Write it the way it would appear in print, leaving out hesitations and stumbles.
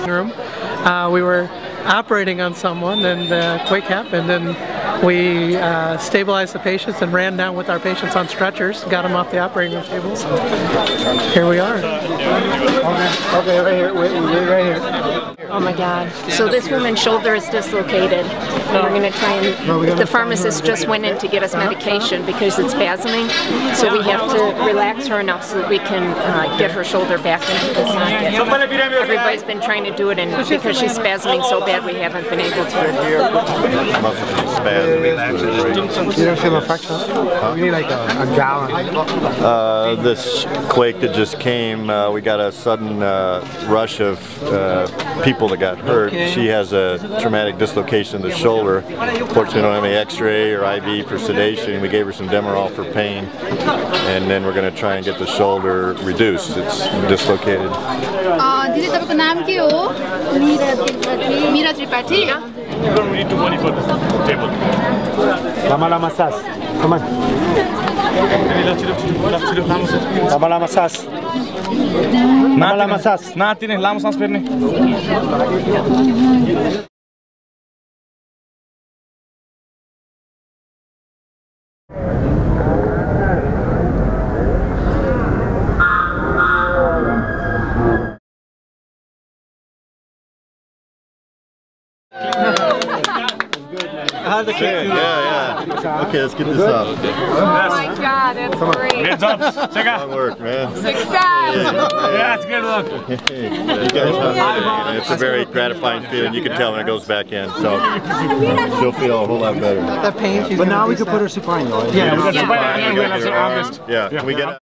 Room. We were operating on someone and the quake happened, and we stabilized the patients and ran down with our patients on stretchers, got them off the operating room tables. Here we are. Okay, right here. Wait, right here. Oh my God. So this woman's shoulder is dislocated. And we're going to try and... The pharmacist just went in to get us medication because it's spasming. So we have to relax her enough so that we can get her shoulder back into the socket. Everybody's been trying to do it, and because she's spasming so bad, we haven't been able to. You don't feel affection? We need like a gallon. This quake that just came, we got a sudden rush of people that got hurt. She has a traumatic dislocation in the shoulder. Fortunately, we don't have any X-ray or IV for sedation. We gave her some Demerol for pain, and then we're going to try and get the shoulder reduced. It's dislocated. दिदी तपाईको नाम के हो? Meera Tripathi. You don't need to money for this table. Lama sas. Come on. Lama sas. Lama sas. Natine lama sas perne. How's the cake? Yeah. Okay, let's get this up. Oh my God, that's great. Great job, Chekka. Good work, man. Success! Yeah, it's good work. You guys have it's a very gratifying feeling. You can tell when it goes back in, so she'll feel a whole lot better. The pain. But now we can put her supine though. Yeah, we got supine and we have August. Yeah, can we get it?